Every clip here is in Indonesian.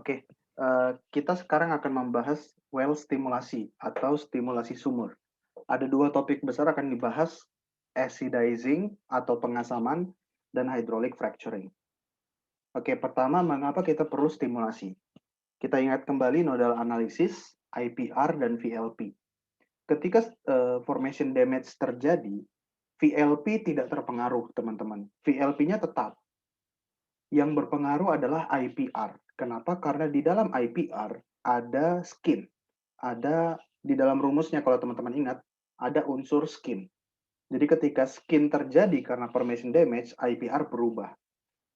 Oke, kita sekarang akan membahas well stimulasi atau stimulasi sumur. Ada dua topik besar akan dibahas, acidizing atau pengasaman dan hydraulic fracturing. Oke, pertama mengapa kita perlu stimulasi? Kita ingat kembali nodal analisis, IPR, dan VLP. Ketika formation damage terjadi, VLP tidak terpengaruh, teman-teman. VLP-nya tetap. Yang berpengaruh adalah IPR. Kenapa? Karena di dalam IPR ada skin. Ada di dalam rumusnya kalau teman-teman ingat, ada unsur skin. Jadi ketika skin terjadi karena formation damage, IPR berubah.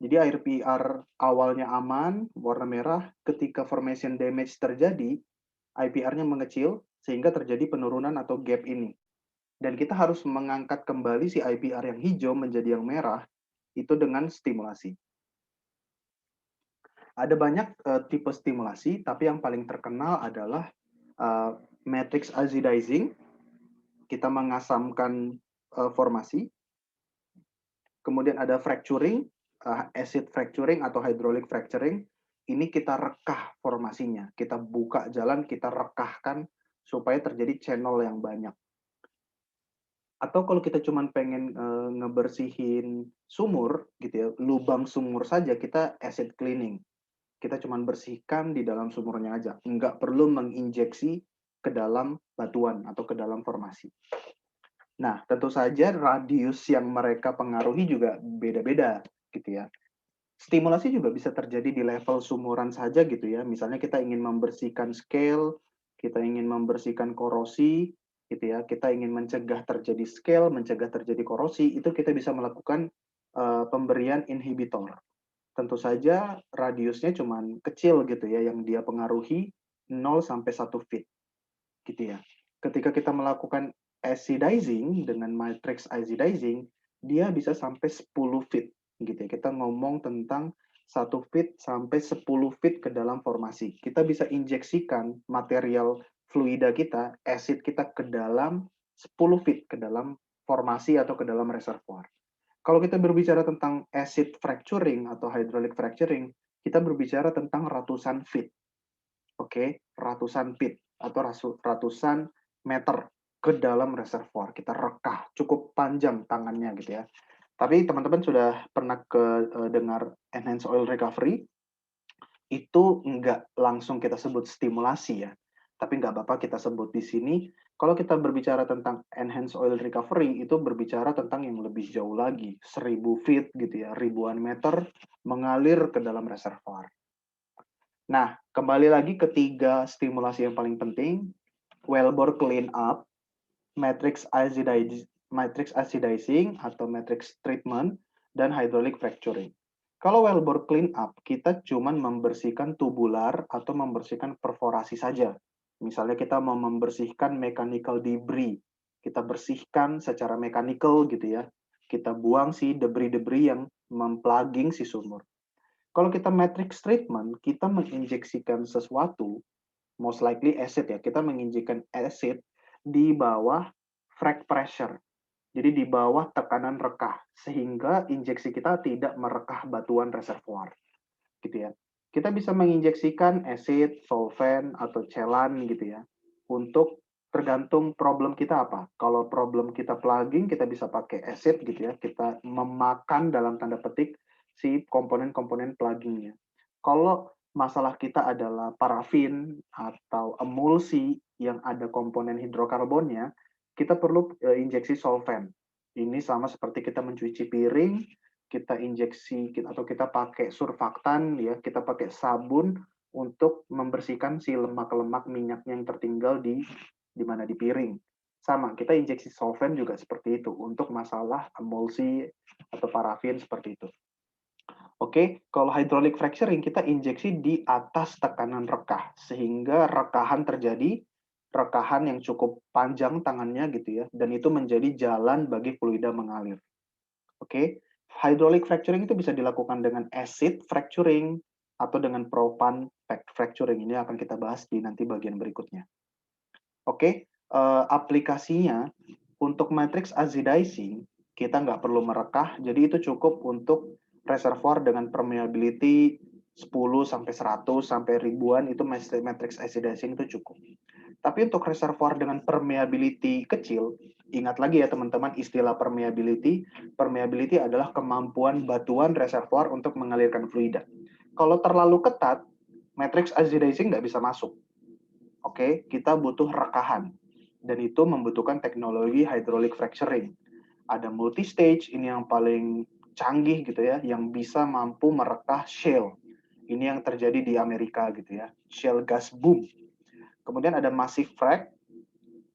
Jadi IPR awalnya aman, warna merah, ketika formation damage terjadi, IPR-nya mengecil, sehingga terjadi penurunan atau gap ini. Dan kita harus mengangkat kembali si IPR yang hijau menjadi yang merah, itu dengan stimulasi. Ada banyak tipe stimulasi, tapi yang paling terkenal adalah matrix acidizing. Kita mengasamkan formasi. Kemudian ada fracturing, acid fracturing atau hydraulic fracturing. Ini kita rekah formasinya. Kita buka jalan, kita rekahkan supaya terjadi channel yang banyak. Atau kalau kita cuma pengen ngebersihin sumur, gitu ya, lubang sumur saja, kita acid cleaning. Kita cuma bersihkan di dalam sumurnya aja. Nggak perlu menginjeksi ke dalam batuan atau ke dalam formasi. Nah, tentu saja radius yang mereka pengaruhi juga beda-beda, gitu ya. Stimulasi juga bisa terjadi di level sumuran saja gitu ya. Misalnya kita ingin membersihkan scale, kita ingin membersihkan korosi, gitu ya. Kita ingin mencegah terjadi scale, mencegah terjadi korosi, itu kita bisa melakukan pemberian inhibitor. Tentu saja radiusnya cuma kecil gitu ya, yang dia pengaruhi 0 sampai 1 feet gitu ya. Ketika kita melakukan acidizing dengan matrix acidizing, dia bisa sampai 10 feet gitu ya. Kita ngomong tentang 1 feet sampai 10 feet ke dalam formasi. Kita bisa injeksikan material fluida kita, acid kita ke dalam 10 feet ke dalam formasi atau ke dalam reservoir. Kalau kita berbicara tentang acid fracturing atau hydraulic fracturing, kita berbicara tentang ratusan feet. Oke, ratusan feet atau ratusan meter ke dalam reservoir. Kita rekah, cukup panjang tangannya gitu ya. Tapi teman-teman sudah pernah dengar enhanced oil recovery, itu nggak langsung kita sebut stimulasi ya. Tapi nggak apa-apa kita sebut di sini. Kalau kita berbicara tentang enhanced oil recovery, itu berbicara tentang yang lebih jauh lagi. 1000 feet gitu ya, ribuan meter mengalir ke dalam reservoir. Nah, kembali lagi ke tiga stimulasi yang paling penting. Wellbore clean up, matrix acidizing atau matrix treatment, dan hydraulic fracturing. Kalau wellbore clean up, kita cuma membersihkan tubular atau membersihkan perforasi saja. Misalnya kita mau membersihkan mechanical debris, kita bersihkan secara mechanical gitu ya. Kita buang si debris-debris yang memplugging si sumur. Kalau kita matrix treatment, kita menginjeksikan sesuatu, most likely acid ya, kita menginjeksikan acid di bawah frag pressure. Jadi di bawah tekanan rekah, sehingga injeksi kita tidak merekah batuan reservoir. Gitu ya. Kita bisa menginjeksikan acid, solvent, atau cairan gitu ya, untuk tergantung problem kita apa. Kalau problem kita plugging, kita bisa pakai acid gitu ya, kita memakan dalam tanda petik si komponen-komponen pluggingnya. Kalau masalah kita adalah parafin atau emulsi yang ada komponen hidrokarbonnya, kita perlu injeksi solvent. Ini sama seperti kita mencuci piring, kita injeksi atau kita pakai surfaktan ya, kita pakai sabun untuk membersihkan si lemak-lemak minyaknya yang tertinggal di mana di piring. Sama, kita injeksi solvent juga seperti itu untuk masalah emulsi atau parafin seperti itu. Oke, kalau hydraulic fracturing kita injeksi di atas tekanan rekah sehingga rekahan terjadi, rekahan yang cukup panjang tangannya gitu ya, dan itu menjadi jalan bagi fluida mengalir. Oke, hydraulic fracturing itu bisa dilakukan dengan acid fracturing atau dengan propan fracturing. Ini akan kita bahas di nanti bagian berikutnya. Oke, aplikasinya untuk matrix acidizing kita nggak perlu merekah, jadi itu cukup untuk reservoir dengan permeability 10 sampai 100 sampai ribuan itu matrix acidizing itu cukup. Tapi untuk reservoir dengan permeability kecil, ingat lagi ya teman-teman istilah permeability. Permeability adalah kemampuan batuan reservoir untuk mengalirkan fluida. Kalau terlalu ketat, matrix acidizing nggak bisa masuk. Oke, kita butuh rekahan. Dan itu membutuhkan teknologi hydraulic fracturing. Ada multi-stage, ini yang paling canggih gitu ya, yang bisa mampu merekah shale. Ini yang terjadi di Amerika gitu ya, shale gas boom. Kemudian ada massive frac,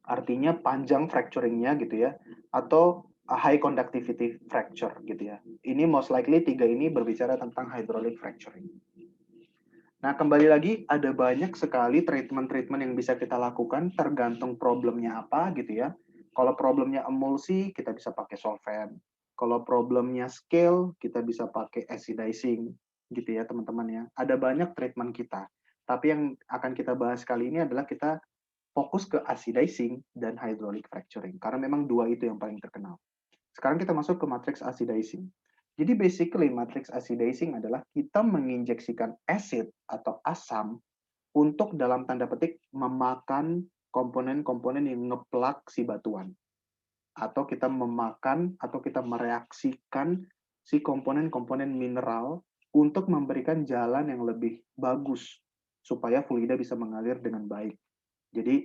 artinya panjang fracturingnya gitu ya, atau high conductivity fracture gitu ya. Ini most likely tiga ini berbicara tentang hydraulic fracturing. Nah, kembali lagi ada banyak sekali treatment-treatment yang bisa kita lakukan tergantung problemnya apa gitu ya. Kalau problemnya emulsi, kita bisa pakai solvent. Kalau problemnya scale, kita bisa pakai acidizing gitu ya teman-teman ya. Ada banyak treatment kita. Tapi yang akan kita bahas kali ini adalah kita fokus ke acidizing dan hydraulic fracturing. Karena memang dua itu yang paling terkenal. Sekarang kita masuk ke matrix acidizing. Jadi basically matrix acidizing adalah kita menginjeksikan acid atau asam untuk dalam tanda petik memakan komponen-komponen yang ngeplak si batuan. Atau kita memakan atau kita mereaksikan si komponen-komponen mineral untuk memberikan jalan yang lebih bagus supaya fluida bisa mengalir dengan baik. Jadi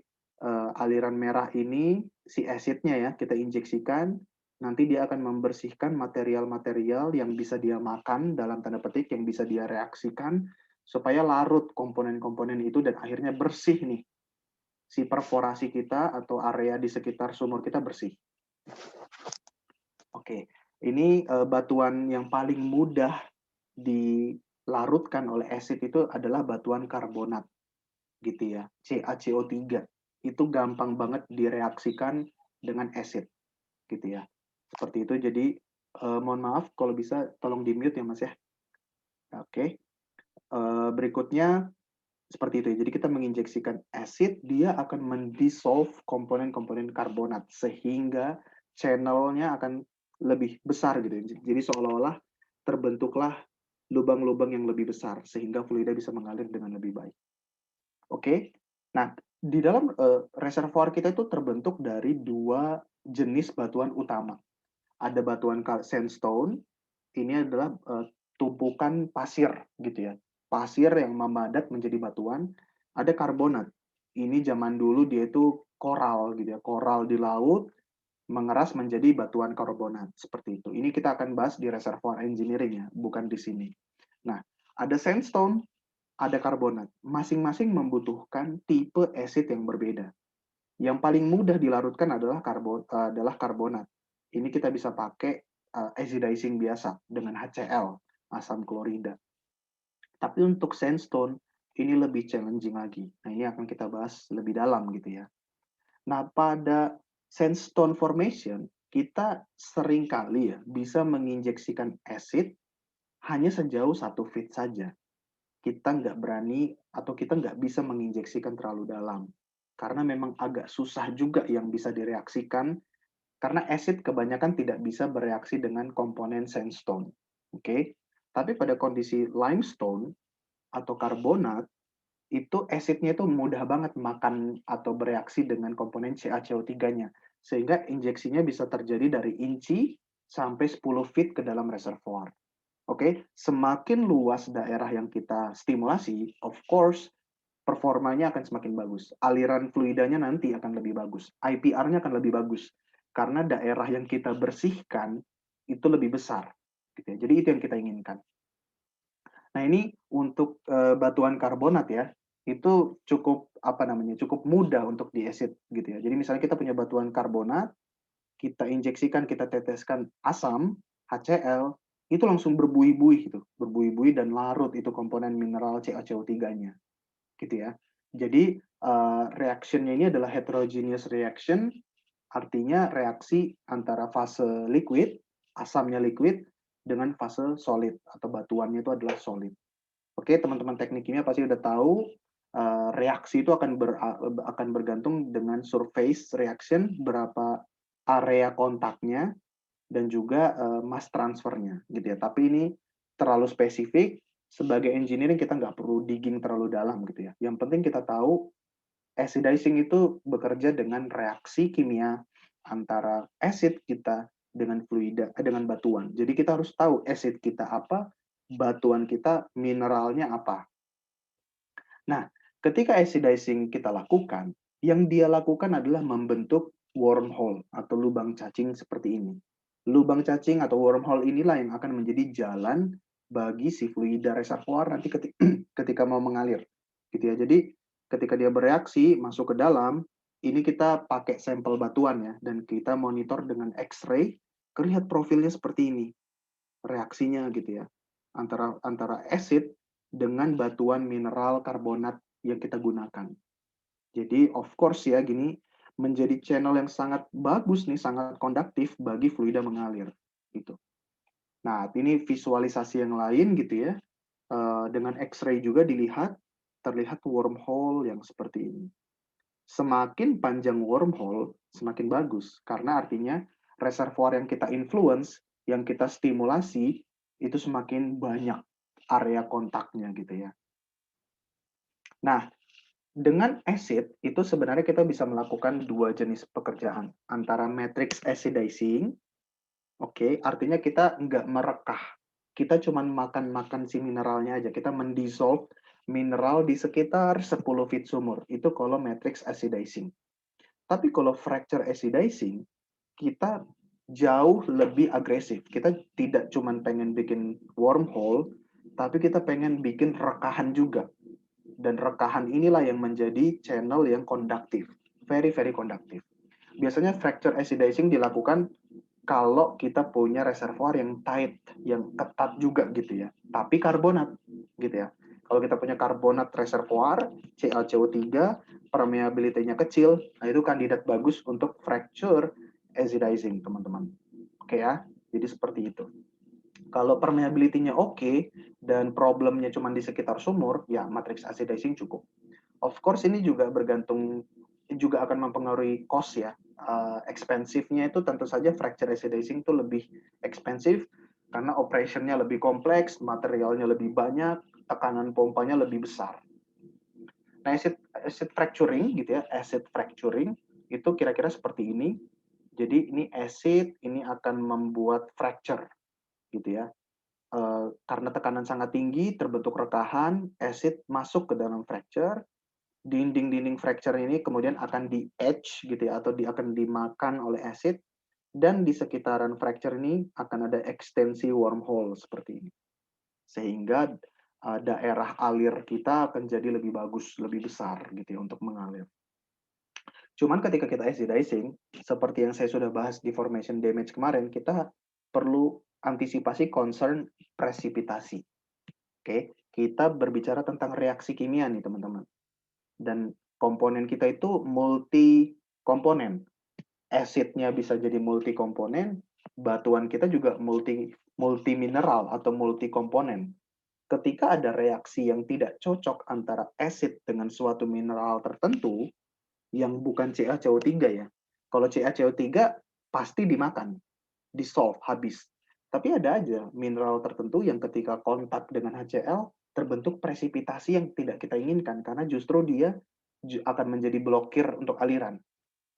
aliran merah ini si acidnya ya kita injeksikan, nanti dia akan membersihkan material-material yang bisa dia makan dalam tanda petik yang bisa dia reaksikan supaya larut komponen-komponen itu dan akhirnya bersih nih si perforasi kita atau area di sekitar sumur kita bersih. Oke, ini batuan yang paling mudah dilarutkan oleh acid itu adalah batuan karbonat gitu ya, CaCO3. Itu gampang banget direaksikan dengan acid gitu ya. Seperti itu. Jadi mohon maaf kalau bisa tolong di-mute ya Mas ya. Oke. Berikutnya seperti itu. Jadi kita menginjeksikan acid, dia akan mendissolve komponen-komponen karbonat sehingga channelnya akan lebih besar gitu. Jadi seolah-olah terbentuklah lubang-lubang yang lebih besar sehingga fluida bisa mengalir dengan lebih baik. Oke. Nah, di dalam reservoir kita itu terbentuk dari dua jenis batuan utama. Ada batuan sandstone, ini adalah tumpukan pasir gitu ya. Pasir yang memadat menjadi batuan. Ada karbonat. Ini zaman dulu dia itu koral gitu ya. Koral di laut mengeras menjadi batuan karbonat seperti itu. Ini kita akan bahas di reservoir engineering ya, bukan di sini. Nah, ada sandstone, ada karbonat. Masing-masing membutuhkan tipe acid yang berbeda. Yang paling mudah dilarutkan adalah karbonat. Ini kita bisa pakai acidizing biasa dengan HCl, asam klorida. Tapi untuk sandstone, ini lebih challenging lagi. Nah, ini akan kita bahas lebih dalam gitu ya. Nah, pada sandstone formation, kita seringkali ya bisa menginjeksikan acid hanya sejauh 1 feet saja. Kita nggak berani atau kita nggak bisa menginjeksikan terlalu dalam. Karena memang agak susah juga yang bisa direaksikan, karena acid kebanyakan tidak bisa bereaksi dengan komponen sandstone. Oke? Tapi pada kondisi limestone atau karbonat, itu acidnya itu mudah banget makan atau bereaksi dengan komponen CaCO3-nya. Sehingga injeksinya bisa terjadi dari inci sampai 10 feet ke dalam reservoir. Oke, semakin luas daerah yang kita stimulasi, of course, performanya akan semakin bagus. Aliran fluidanya nanti akan lebih bagus. IPR-nya akan lebih bagus. Karena daerah yang kita bersihkan itu lebih besar. Gitu ya. Jadi itu yang kita inginkan. Nah ini untuk batuan karbonat ya, itu cukup cukup mudah untuk di acid gitu ya. Jadi misalnya kita punya batuan karbonat, kita injeksikan, kita teteskan asam, HCl, itu langsung berbuih-buih gitu, berbuih-buih dan larut itu komponen mineral CaCO3-nya, gitu ya. Jadi reactionnya ini adalah heterogeneous reaction, artinya reaksi antara fase liquid, asamnya liquid, dengan fase solid atau batuannya itu adalah solid. Oke, teman-teman teknik kimia pasti udah tahu reaksi itu akan bergantung dengan surface reaction, berapa area kontaknya, dan juga mass transfernya gitu ya. Tapi ini terlalu spesifik, sebagai engineering kita nggak perlu digging terlalu dalam gitu ya. Yang penting kita tahu acidizing itu bekerja dengan reaksi kimia antara acid kita dengan fluida, dengan batuan. Jadi kita harus tahu acid kita apa, batuan kita mineralnya apa. Nah, ketika acidizing kita lakukan, yang dia lakukan adalah membentuk wormhole atau lubang cacing seperti ini. Lubang cacing atau wormhole inilah yang akan menjadi jalan bagi si fluida reservoir nanti ketika mau mengalir. Gitu ya. Jadi ketika dia bereaksi masuk ke dalam, ini kita pakai sampel batuan ya dan kita monitor dengan X-ray, terlihat profilnya seperti ini. Reaksinya gitu ya. Antara acid dengan batuan mineral karbonat yang kita gunakan. Jadi of course ya gini menjadi channel yang sangat bagus nih, sangat konduktif bagi fluida mengalir gitu. Nah, ini visualisasi yang lain gitu ya. Dengan X-ray juga terlihat wormhole yang seperti ini. Semakin panjang wormhole, semakin bagus karena artinya reservoir yang kita influence, yang kita stimulasi itu semakin banyak area kontaknya gitu ya. Nah, dengan acid itu sebenarnya kita bisa melakukan dua jenis pekerjaan antara matrix acidizing, oke, artinya kita nggak merekah, kita cuma makan si mineralnya aja, kita mendissolve mineral di sekitar 10 feet sumur, itu kalau matrix acidizing. Tapi kalau fracture acidizing, kita jauh lebih agresif. Kita tidak cuma pengen bikin wormhole, tapi kita pengen bikin rekahan juga. Dan rekahan inilah yang menjadi channel yang konduktif. Very, very konduktif. Biasanya fracture acidizing dilakukan kalau kita punya reservoir yang tight, yang ketat juga gitu ya. Tapi karbonat gitu ya. Kalau kita punya karbonat reservoir, CaCO3, permeability-nya kecil, nah itu kandidat bagus untuk fracture acidizing, teman-teman. Oke ya, jadi seperti itu. Kalau permeability-nya oke, dan problemnya cuma di sekitar sumur, ya matrix acidizing cukup. Of course ini juga juga akan mempengaruhi cost ya. Expensive-nya itu tentu saja fracture acidizing itu lebih expensive karena operation-nya lebih kompleks, materialnya lebih banyak, tekanan pompanya lebih besar. Nah, acid fracturing gitu ya, acid fracturing itu kira-kira seperti ini. Jadi ini acid, ini akan membuat fracture gitu ya. Karena tekanan sangat tinggi, terbentuk rekahan, acid masuk ke dalam fracture, dinding-dinding fracture ini kemudian akan di-etch gitu ya, atau akan dimakan oleh acid, dan di sekitaran fracture ini akan ada ekstensi wormhole seperti ini. Sehingga daerah alir kita akan jadi lebih bagus, lebih besar gitu ya untuk mengalir. Cuman ketika kita acidizing, seperti yang saya sudah bahas di formation damage kemarin, kita perlu antisipasi concern presipitasi. Oke, kita berbicara tentang reaksi kimia nih teman-teman. Dan komponen kita itu multi komponen. Acidnya bisa jadi multi komponen, batuan kita juga multi mineral atau multi komponen. Ketika ada reaksi yang tidak cocok antara acid dengan suatu mineral tertentu, yang bukan CaCO3 ya. Kalau CaCO3 pasti dimakan, dissolve, habis. Tapi ada aja mineral tertentu yang ketika kontak dengan HCl terbentuk presipitasi yang tidak kita inginkan karena justru dia akan menjadi blokir untuk aliran.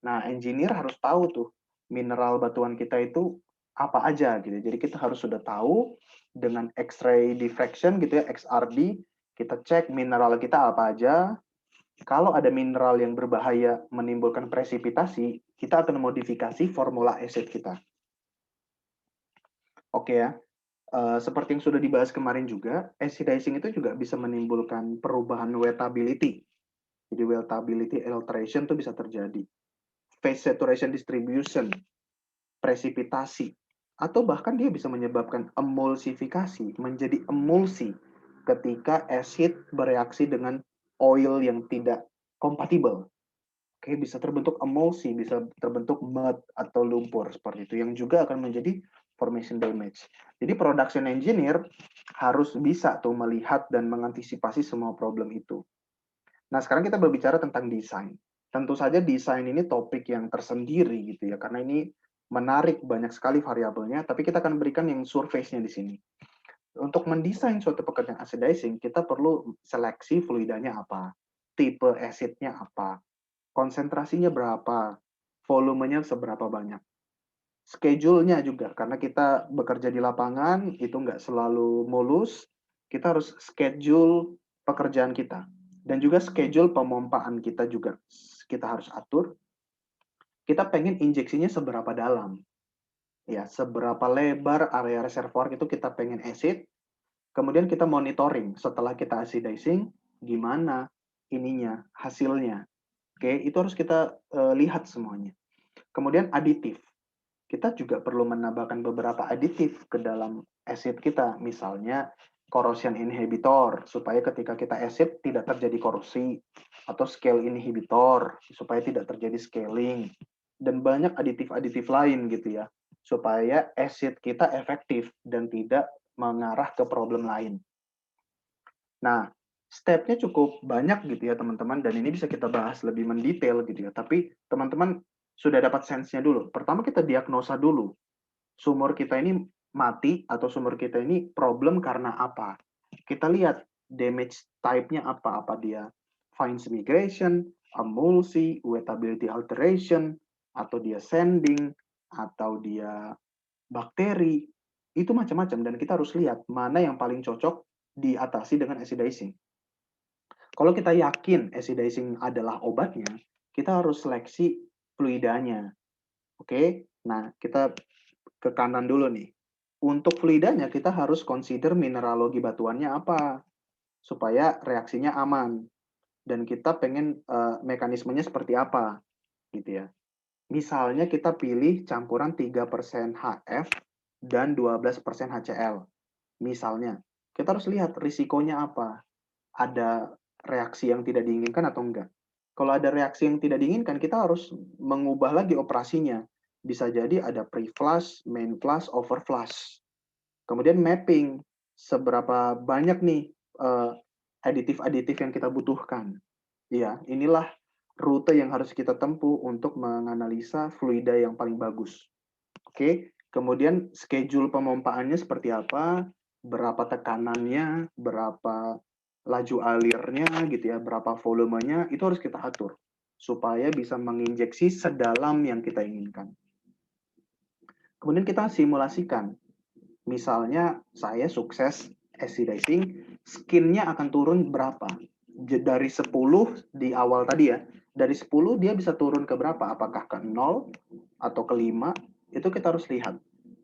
Nah, engineer harus tahu tuh mineral batuan kita itu apa aja gitu. Jadi kita harus sudah tahu dengan X-ray diffraction gitu ya, XRD, kita cek mineral kita apa aja. Kalau ada mineral yang berbahaya menimbulkan presipitasi, kita akan modifikasi formula acid kita. Oke ya. Seperti yang sudah dibahas kemarin juga, acidizing itu juga bisa menimbulkan perubahan wettability. Jadi wettability alteration itu bisa terjadi. Phase saturation distribution, presipitasi, atau bahkan dia bisa menyebabkan emulsifikasi, menjadi emulsi ketika acid bereaksi dengan oil yang tidak kompatibel. Oke, bisa terbentuk emulsi, bisa terbentuk mud atau lumpur seperti itu, yang juga akan menjadi formation damage. Jadi production engineer harus bisa tuh melihat dan mengantisipasi semua problem itu. Nah, sekarang kita berbicara tentang desain. Tentu saja desain ini topik yang tersendiri gitu ya, karena ini menarik banyak sekali variabelnya, tapi kita akan berikan yang surface-nya di sini. Untuk mendesain suatu pekerjaan acidizing, kita perlu seleksi fluidanya apa, tipe acidnya apa, konsentrasinya berapa, volumenya seberapa banyak. Schedule-nya juga, karena kita bekerja di lapangan, itu nggak selalu mulus, kita harus schedule pekerjaan kita. Dan juga schedule pemompaan kita juga kita harus atur. Kita pengen injeksinya seberapa dalam, ya, seberapa lebar area reservoir itu kita pengen acid. Kemudian kita monitoring setelah kita acidizing, gimana ininya, hasilnya. Oke, itu harus kita lihat semuanya. Kemudian aditif. Kita juga perlu menambahkan beberapa aditif ke dalam acid kita. Misalnya corrosion inhibitor, supaya ketika kita acid tidak terjadi korosi. Atau scale inhibitor, supaya tidak terjadi scaling. Dan banyak aditif-aditif lain gitu ya. Supaya acid kita efektif dan tidak mengarah ke problem lain. Nah, step-nya cukup banyak gitu ya teman-teman, dan ini bisa kita bahas lebih mendetail gitu ya. Tapi teman-teman sudah dapat sense-nya dulu. Pertama kita diagnosa dulu. Sumur kita ini mati atau sumur kita ini problem karena apa? Kita lihat damage type-nya apa? Apa dia fines migration, emulsi, wettability alteration, atau dia sanding, atau dia bakteri. Itu macam-macam dan kita harus lihat mana yang paling cocok diatasi dengan acidizing. Kalau kita yakin acidizing adalah obatnya, kita harus seleksi fluidanya. Oke, nah kita ke kanan dulu nih. Untuk fluidanya kita harus consider mineralogi batuannya apa supaya reaksinya aman dan kita pengen mekanismenya seperti apa gitu ya. Misalnya kita pilih campuran 3% HF dan 12% HCl. Misalnya, kita harus lihat risikonya apa. Ada reaksi yang tidak diinginkan atau enggak. Kalau ada reaksi yang tidak diinginkan, kita harus mengubah lagi operasinya. Bisa jadi ada pre-flush, main flush, overflush. Kemudian mapping, seberapa banyak nih aditif-aditif yang kita butuhkan. Ya, inilah rute yang harus kita tempuh untuk menganalisa fluida yang paling bagus. Oke, kemudian schedule pemompaannya seperti apa, berapa tekanannya, berapa laju alirnya gitu ya, berapa volumenya, itu harus kita atur supaya bisa menginjeksi sedalam yang kita inginkan. Kemudian kita simulasikan. Misalnya saya sukses acidizing, skin-nya akan turun berapa? Dari 10 di awal tadi ya, dari 10 dia bisa turun ke berapa? Apakah ke 0 atau ke 5? Itu kita harus lihat.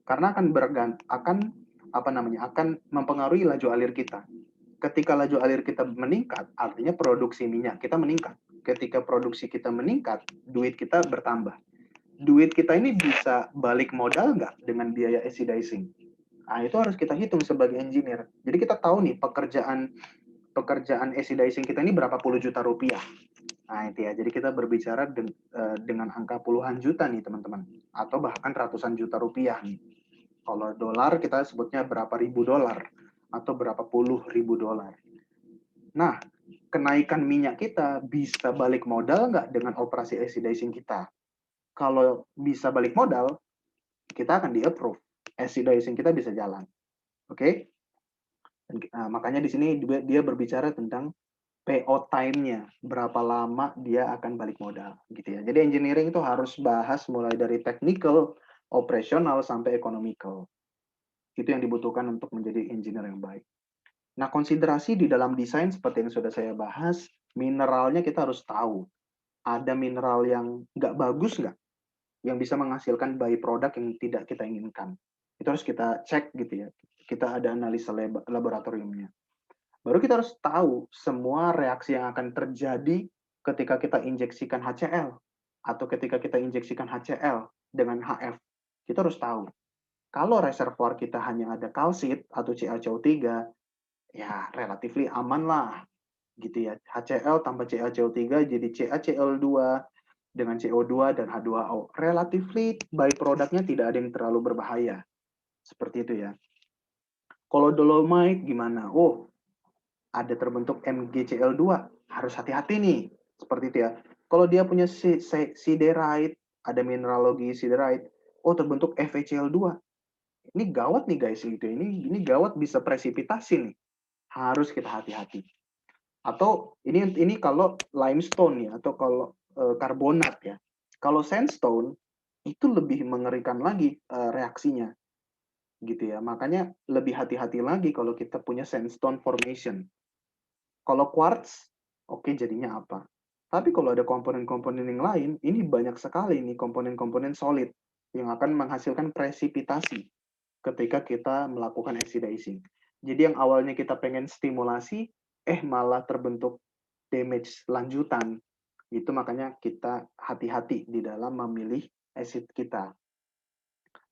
Karena akan mempengaruhi laju alir kita. Ketika laju alir kita meningkat, artinya produksi minyak kita meningkat. Ketika produksi kita meningkat, duit kita bertambah. Duit kita ini bisa balik modal nggak dengan biaya acidizing? Nah, itu harus kita hitung sebagai engineer. Jadi kita tahu nih pekerjaan acidizing kita ini berapa puluh juta rupiah. Nah, itu ya. Jadi kita berbicara dengan angka puluhan juta nih, teman-teman. Atau bahkan ratusan juta rupiah nih. Kalau dolar kita sebutnya berapa ribu dolar atau berapa puluh ribu dolar. Nah, kenaikan minyak kita bisa balik modal nggak dengan operasi acidizing kita? Kalau bisa balik modal, kita akan di-approve. Acidizing kita bisa jalan. Oke? Makanya di sini dia berbicara tentang PO time-nya, berapa lama dia akan balik modal, gitu ya. Jadi engineering itu harus bahas mulai dari technical, operasional, sampai economical. Itu yang dibutuhkan untuk menjadi engineer yang baik. Nah, konsiderasi di dalam desain seperti yang sudah saya bahas, mineralnya kita harus tahu. Ada mineral yang nggak bagus nggak? Yang bisa menghasilkan byproduct yang tidak kita inginkan. Itu harus kita cek gitu ya. Kita ada analisa laboratoriumnya. Baru kita harus tahu semua reaksi yang akan terjadi ketika kita injeksikan HCl atau ketika kita injeksikan HCl dengan HF. Kita harus tahu. Kalau reservoir kita hanya ada kalsit atau CaCO3, ya relatif aman lah gitu ya. HCl tambah CaCO3 jadi CaCl2 dengan CO2 dan H2O. Relatively byproduct-nya tidak ada yang terlalu berbahaya. Seperti itu ya. Kalau dolomite gimana? Oh, ada terbentuk MgCl2. Harus hati-hati nih. Seperti itu ya. Kalau dia punya siderite, ada mineralogi siderite, oh terbentuk FeCl2. ini gawat nih guys gitu. Ini gawat bisa presipitasi nih. Harus kita hati-hati. Atau ini kalau limestone ya atau kalau karbonat ya. Kalau sandstone itu lebih mengerikan lagi reaksinya gitu ya. Makanya lebih hati-hati lagi kalau kita punya sandstone formation. Kalau quartz, oke jadinya apa? Tapi kalau ada komponen-komponen yang lain, ini banyak sekali nih komponen-komponen solid yang akan menghasilkan presipitasi ketika kita melakukan oxidizing. Jadi yang awalnya kita pengen stimulasi, malah terbentuk damage lanjutan. Itu makanya kita hati-hati di dalam memilih acid kita.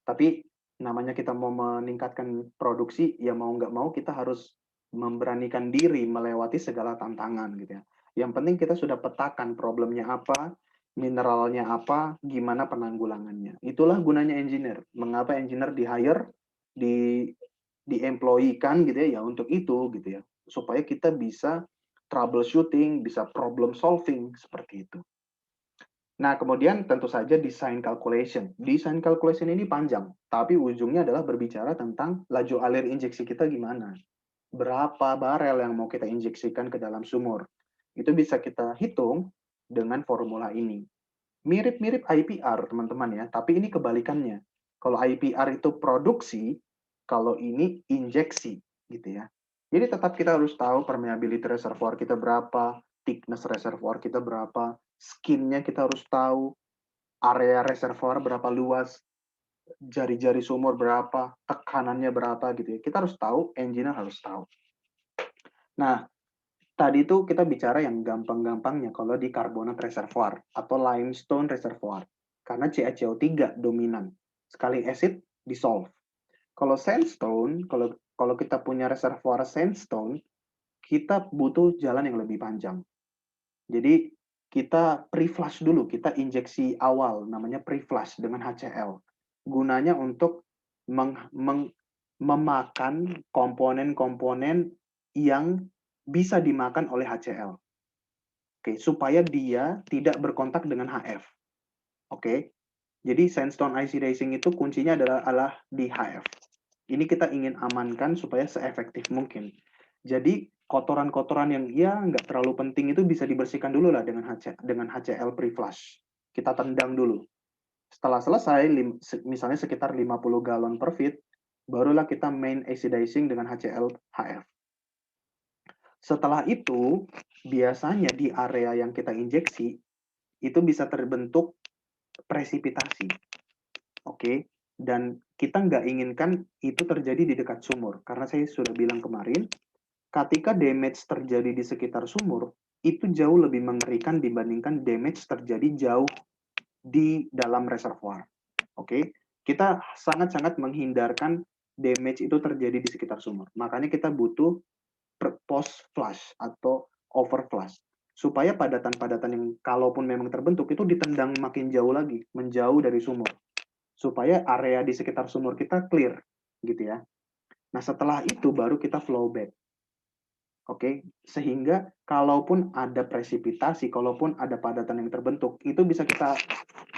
Tapi namanya kita mau meningkatkan produksi, ya mau nggak mau kita harus memberanikan diri melewati segala tantangan gitu ya. Yang penting kita sudah petakan problemnya apa, mineralnya apa, gimana penanggulangannya. Itulah gunanya engineer. Mengapa engineer di-hire, di-employee-kan gitu ya untuk itu gitu ya. Supaya kita bisa troubleshooting, bisa problem solving seperti itu. Nah, kemudian tentu saja design calculation. Design calculation ini panjang, tapi ujungnya adalah berbicara tentang laju alir injeksi kita gimana. Berapa barel yang mau kita injeksikan ke dalam sumur. Itu bisa kita hitung dengan formula ini. Mirip-mirip IPR, teman-teman ya, tapi ini kebalikannya. Kalau IPR itu produksi, kalau ini injeksi, gitu ya. Jadi tetap kita harus tahu permeability reservoir kita berapa, thickness reservoir kita berapa, skin-nya kita harus tahu, area reservoir berapa luas, jari-jari sumur berapa, tekanannya berapa gitu ya. Kita harus tahu, engineer harus tahu. Nah, tadi itu kita bicara yang gampang-gampangnya kalau di karbonat reservoir atau limestone reservoir. Karena CaCO3 dominan. Sekali acid, dissolve. Kalau sandstone, kalau kita punya reservoir sandstone, kita butuh jalan yang lebih panjang. Jadi kita pre-flush dulu, kita injeksi awal, namanya pre-flush dengan HCl. Gunanya untuk memakan komponen-komponen yang bisa dimakan oleh HCl. Oke, supaya dia tidak berkontak dengan HF. Oke. Jadi sandstone oxidizing itu kuncinya adalah di HF. Ini kita ingin amankan supaya seefektif mungkin. Jadi kotoran-kotoran yang ya nggak terlalu penting itu bisa dibersihkan dulu lah dengan HCl pre-flush. Kita tendang dulu. Setelah selesai, misalnya sekitar 50 galon per feet, barulah kita main oxidizing dengan HCl HF. Setelah itu, biasanya di area yang kita injeksi, itu bisa terbentuk presipitasi. Oke, dan kita nggak inginkan itu terjadi di dekat sumur. Karena saya sudah bilang kemarin, ketika damage terjadi di sekitar sumur, itu jauh lebih mengerikan dibandingkan damage terjadi jauh di dalam reservoir. Oke, kita sangat-sangat menghindarkan damage itu terjadi di sekitar sumur. Makanya kita butuh post flush atau over flush supaya padatan-padatan yang kalaupun memang terbentuk itu ditendang makin jauh lagi, menjauh dari sumur. Supaya area di sekitar sumur kita clear gitu ya. Nah, setelah itu baru kita flow back. Oke, sehingga kalaupun ada presipitasi, kalaupun ada padatan yang terbentuk, itu bisa kita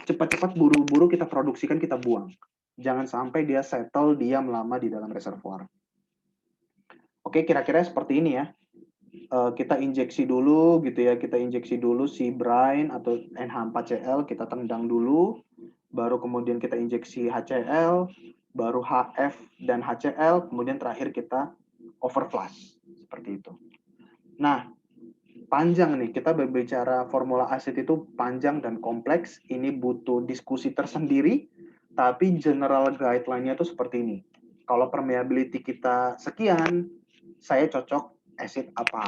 cepat-cepat buru-buru kita produksikan, kita buang. Jangan sampai dia settle, diam lama di dalam reservoir. Oke, kira-kira seperti ini ya. Kita injeksi dulu gitu ya, kita injeksi dulu si brine atau NH4Cl, kita tendang dulu, baru kemudian kita injeksi HCl, baru HF dan HCl, kemudian terakhir kita overflush, seperti itu. Nah, panjang nih, kita berbicara formula asid itu panjang dan kompleks, ini butuh diskusi tersendiri, tapi general guideline-nya itu seperti ini. Kalau permeability kita sekian, saya cocok acid apa.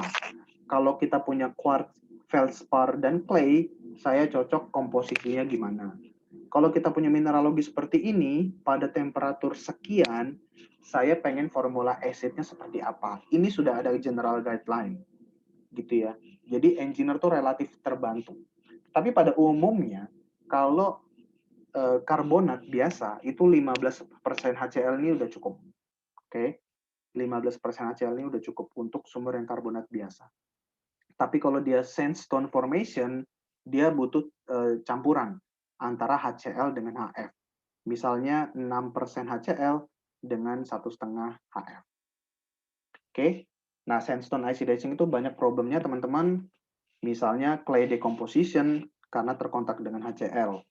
Kalau kita punya quartz, feldspar, dan clay, saya cocok komposisinya gimana. Kalau kita punya mineralogi seperti ini, pada temperatur sekian, saya pengen formula acidnya seperti apa. Ini sudah ada general guideline, gitu ya. Jadi engineer tuh relatif terbantu. Tapi pada umumnya, kalau karbonat biasa, itu 15% HCl ini udah cukup. Oke, 15% HCl ini udah cukup untuk sumber yang karbonat biasa. Tapi kalau dia sandstone formation, dia butuh campuran antara HCl dengan HF. Misalnya 6% HCl, dengan 1,5 HF. Oke, nah sandstone oxidizing itu banyak problemnya teman-teman, misalnya clay decomposition karena terkontak dengan HCl.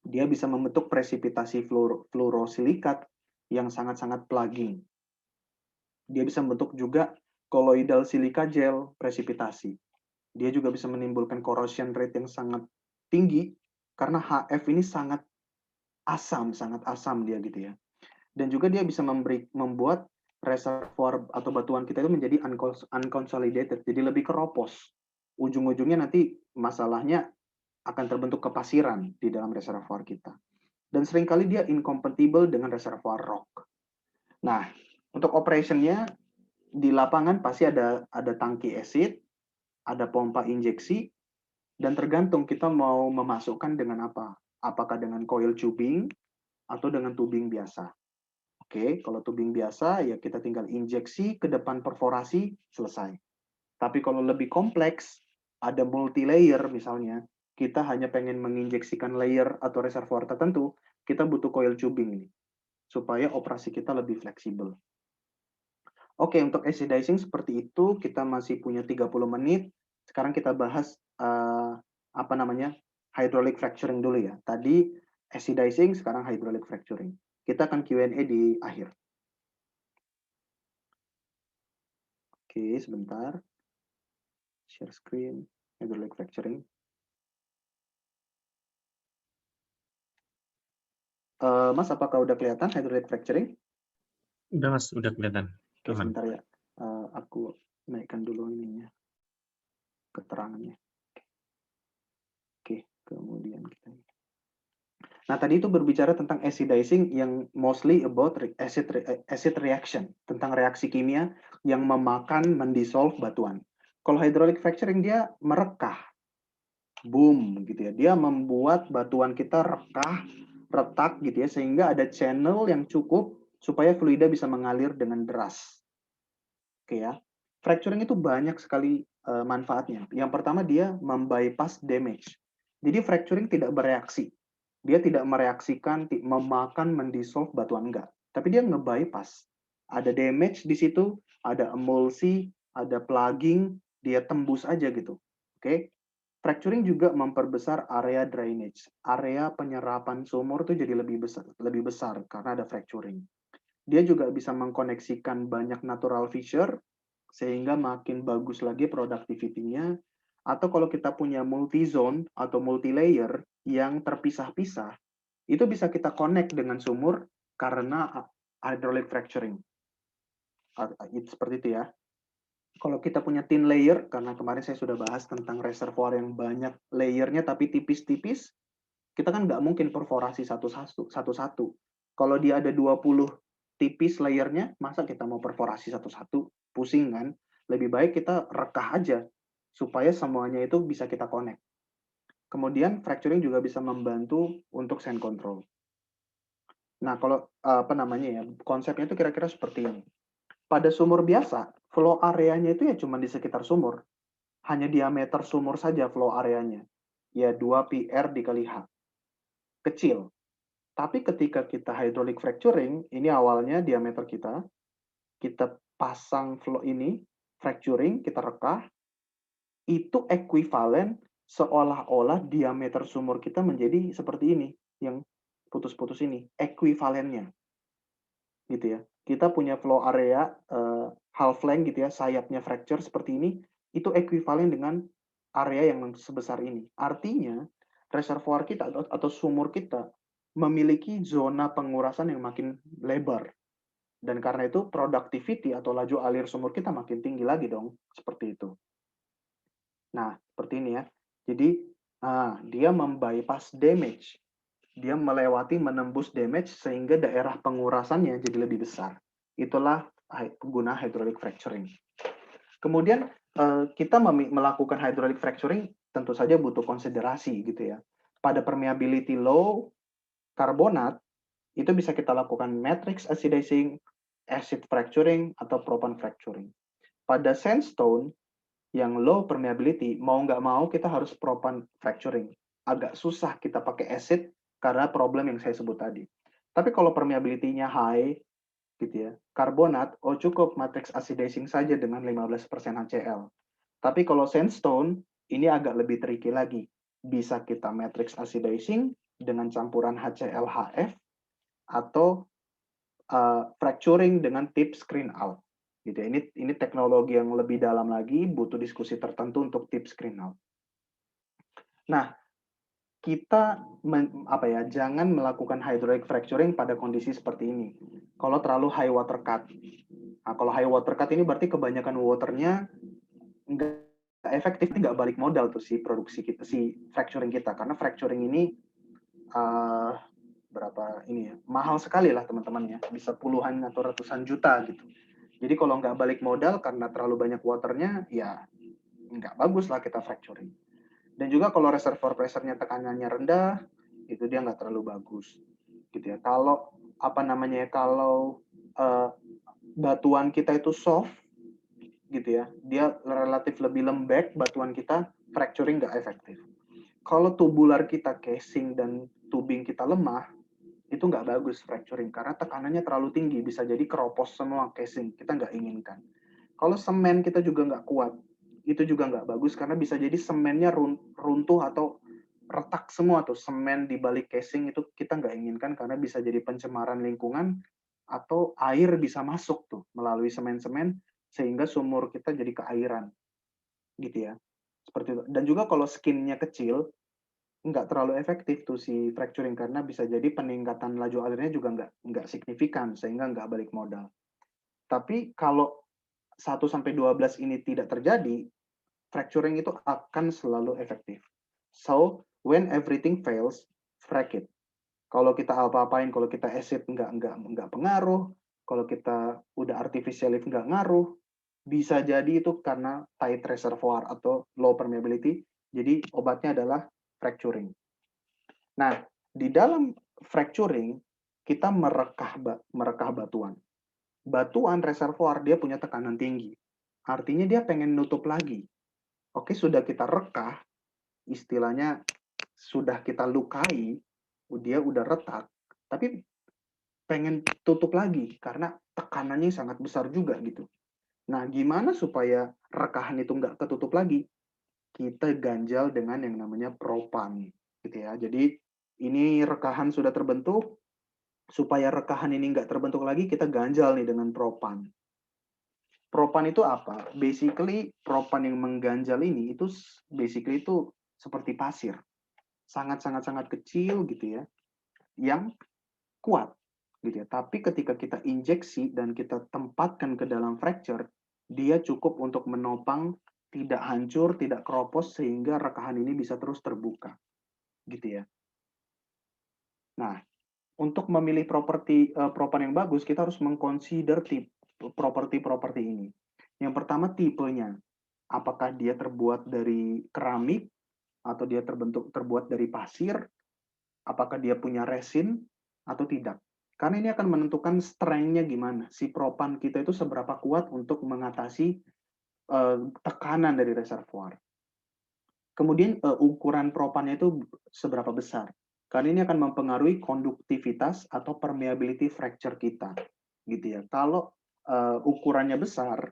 Dia bisa membentuk presipitasi fluorosilikat yang sangat-sangat plugging. Dia bisa membentuk juga colloidal silica gel presipitasi. Dia juga bisa menimbulkan corrosion rate yang sangat tinggi karena HF ini sangat asam dia gitu ya. Dan juga dia bisa membuat reservoir atau batuan kita itu menjadi unconsolidated, jadi lebih keropos. Ujung-ujungnya nanti masalahnya akan terbentuk kepasiran di dalam reservoir kita. Dan seringkali dia incompatible dengan reservoir rock. Nah, untuk operationnya di lapangan pasti ada tangki acid, ada pompa injeksi, dan tergantung kita mau memasukkan dengan apa. Apakah dengan coil tubing atau dengan tubing biasa. Oke, kalau tubing biasa ya kita tinggal injeksi ke depan perforasi, selesai. Tapi kalau lebih kompleks, ada multi-layer misalnya, kita hanya pengen menginjeksikan layer atau reservoir tertentu, kita butuh coil tubing nih, supaya operasi kita lebih fleksibel. Oke, untuk acidizing seperti itu, kita masih punya 30 menit. Sekarang kita bahas apa namanya, hydraulic fracturing dulu ya. Tadi acidizing, sekarang hydraulic fracturing. Kita akan Q&A di akhir. Oke, sebentar. Share screen, hydraulic fracturing. Mas, apakah udah kelihatan hydraulic fracturing? Udah Mas, udah kelihatan. Oke, sebentar ya. Aku naikkan dulu ininya, keterangannya. Oke, kemudian kita. Nah, tadi itu berbicara tentang acidizing yang mostly about acid reaction, tentang reaksi kimia yang memakan, mendissolve batuan. Kalau hydraulic fracturing dia merekah, boom gitu ya. Dia membuat batuan kita rekah, retak gitu ya, sehingga ada channel yang cukup supaya fluida bisa mengalir dengan deras. Oke ya. Fracturing itu banyak sekali manfaatnya. Yang pertama dia membypass damage. Jadi fracturing tidak bereaksi. Dia tidak mereaksikan, memakan, mendissolve batuan enggak. Tapi dia nge-bypass. Ada damage di situ, ada emulsi, ada plugging, dia tembus aja gitu. Oke. Fracturing juga memperbesar area drainage. Area penyerapan sumur itu jadi lebih besar karena ada fracturing. Dia juga bisa mengkoneksikan banyak natural fissure sehingga makin bagus lagi productivity-nya. Atau kalau kita punya multi-zone atau multi-layer yang terpisah-pisah, itu bisa kita connect dengan sumur karena hydraulic fracturing. Seperti itu ya. Kalau kita punya thin layer, karena kemarin saya sudah bahas tentang reservoir yang banyak layernya tapi tipis-tipis, kita kan nggak mungkin perforasi satu-satu. Kalau dia ada 20 tipis layernya, masa kita mau perforasi satu-satu? Pusing kan? Lebih baik kita rekah aja, supaya semuanya itu bisa kita connect. Kemudian fracturing juga bisa membantu untuk sand control. Nah, kalau apa namanya ya, konsepnya itu kira-kira seperti ini. Pada sumur biasa, flow areanya itu ya cuma di sekitar sumur. Hanya diameter sumur saja flow areanya. Ya 2 PR dikali H. Kecil. Tapi ketika kita hydraulic fracturing, ini awalnya diameter kita pasang flow ini, fracturing, kita rekah, itu ekuivalen seolah-olah diameter sumur kita menjadi seperti ini, yang putus-putus ini, ekuivalennya. Gitu ya. Kita punya flow area half length gitu ya, sayapnya fracture seperti ini, itu ekuivalen dengan area yang sebesar ini. Artinya, reservoir kita atau sumur kita memiliki zona pengurasan yang makin lebar. Dan karena itu productivity atau laju alir sumur kita makin tinggi lagi dong, seperti itu. Nah, seperti ini ya. Jadi, dia membypass damage. Dia menembus damage sehingga daerah pengurasannya jadi lebih besar. Itulah guna hydraulic fracturing. Kemudian kita melakukan hydraulic fracturing tentu saja butuh konsiderasi gitu ya. Pada permeability low karbonat itu bisa kita lakukan matrix acidizing, acid fracturing, atau propan fracturing. Pada sandstone yang low permeability, mau nggak mau kita harus propan fracturing. Agak susah kita pakai acid karena problem yang saya sebut tadi. Tapi kalau permeability-nya high, gitu ya. Karbonat, oh cukup matrix acidizing saja dengan 15% HCl. Tapi kalau sandstone, ini agak lebih tricky lagi. Bisa kita matrix acidizing dengan campuran HCl-HF atau fracturing dengan tip screen out. Gitu ya. Ini teknologi yang lebih dalam lagi, butuh diskusi tertentu untuk tip screen out. Nah, kita jangan melakukan hydraulic fracturing pada kondisi seperti ini. Kalau terlalu high water cut. Nah, kalau high water cut ini berarti kebanyakan waternya nggak efektif, nggak balik modal tuh si produksi kita, si fracturing kita. Karena fracturing ini berapa ini ya, mahal sekali lah teman-teman ya, bisa puluhan atau ratusan juta gitu. Jadi kalau nggak balik modal karena terlalu banyak waternya, ya nggak bagus lah kita fracturing. Dan juga kalau reservoir pressure-nya tekanannya rendah, itu dia nggak terlalu bagus, gitu ya. Kalau kalau batuan kita itu soft, gitu ya, dia relatif lebih lembek batuan kita, fracturing nggak efektif. Kalau tubular kita, casing dan tubing kita lemah, itu nggak bagus fracturing karena tekanannya terlalu tinggi, bisa jadi keropos semua casing, kita nggak inginkan. Kalau semen kita juga nggak kuat, itu juga nggak bagus karena bisa jadi semennya runtuh atau retak semua tuh, semen di balik casing itu kita nggak inginkan karena bisa jadi pencemaran lingkungan atau air bisa masuk tuh melalui semen-semen sehingga sumur kita jadi keairan, gitu ya. Seperti itu. Dan juga kalau skinnya kecil, nggak terlalu efektif tuh si fracturing karena bisa jadi peningkatan laju alirnya juga nggak signifikan sehingga nggak balik modal. Tapi kalau 1-12 ini tidak terjadi, fracturing itu akan selalu efektif. So, when everything fails, frack it. Kalau kita apa-apain, kalau kita acid nggak pengaruh, kalau kita udah artificial lift nggak ngaruh, bisa jadi itu karena tight reservoir atau low permeability. Jadi obatnya adalah fracturing. Nah, di dalam fracturing kita merekah batuan. Batuan reservoir dia punya tekanan tinggi. Artinya dia pengen nutup lagi. Oke, sudah kita rekah, istilahnya sudah kita lukai, dia udah retak, tapi pengen tutup lagi karena tekanannya sangat besar juga gitu. Nah, gimana supaya rekahan itu nggak ketutup lagi? Kita ganjal dengan yang namanya propan, gitu ya. Jadi ini rekahan sudah terbentuk, supaya rekahan ini nggak terbentuk lagi, kita ganjal nih dengan propan. Propan itu apa? Basically, propan yang mengganjal ini itu basically itu seperti pasir. Sangat-sangat kecil gitu ya, yang kuat gitu ya. Tapi ketika kita injeksi dan kita tempatkan ke dalam fracture, dia cukup untuk menopang tidak hancur, tidak keropos sehingga rekahan ini bisa terus terbuka. Gitu ya. Nah, untuk memilih propan yang bagus, kita harus mengconsider properti ini. Yang pertama tipenya. Apakah dia terbuat dari keramik atau dia terbuat dari pasir? Apakah dia punya resin atau tidak? Karena ini akan menentukan strength-nya gimana. Si propan kita itu seberapa kuat untuk mengatasi tekanan dari reservoir. Kemudian ukuran propannya itu seberapa besar. Karena ini akan mempengaruhi konduktivitas atau permeability fracture kita. Gitu ya. Kalau ukurannya besar,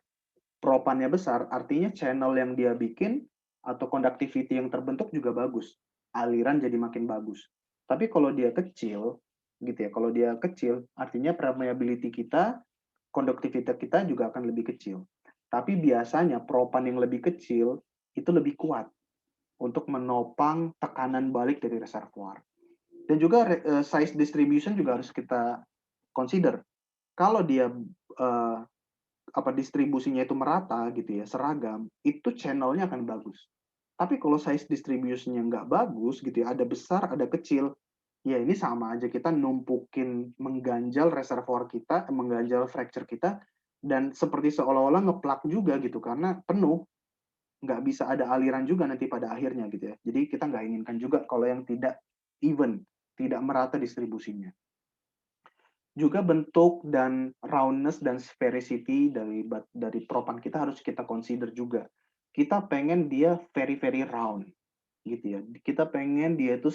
propannya besar, artinya channel yang dia bikin atau conductivity yang terbentuk juga bagus. Aliran jadi makin bagus. Tapi kalau dia kecil, gitu ya, kalau dia kecil, artinya permeability kita, conductivity kita juga akan lebih kecil. Tapi biasanya propan yang lebih kecil itu lebih kuat untuk menopang tekanan balik dari reservoir. Dan juga size distribution juga harus kita consider. Kalau dia distribusinya itu merata gitu ya, seragam, itu channelnya akan bagus. Tapi kalau size distribution-nya nggak bagus gitu ya, ada besar, ada kecil, ya ini sama aja kita numpukin mengganjal reservoir kita, mengganjal fracture kita, dan seperti seolah-olah ngeplak juga gitu, karena penuh, nggak bisa ada aliran juga nanti pada akhirnya gitu ya. Jadi kita nggak inginkan juga kalau yang tidak even, tidak merata distribusinya. Juga bentuk dan roundness dan sphericity dari propan kita harus kita consider juga. Kita pengen dia very round gitu ya. Kita pengen dia itu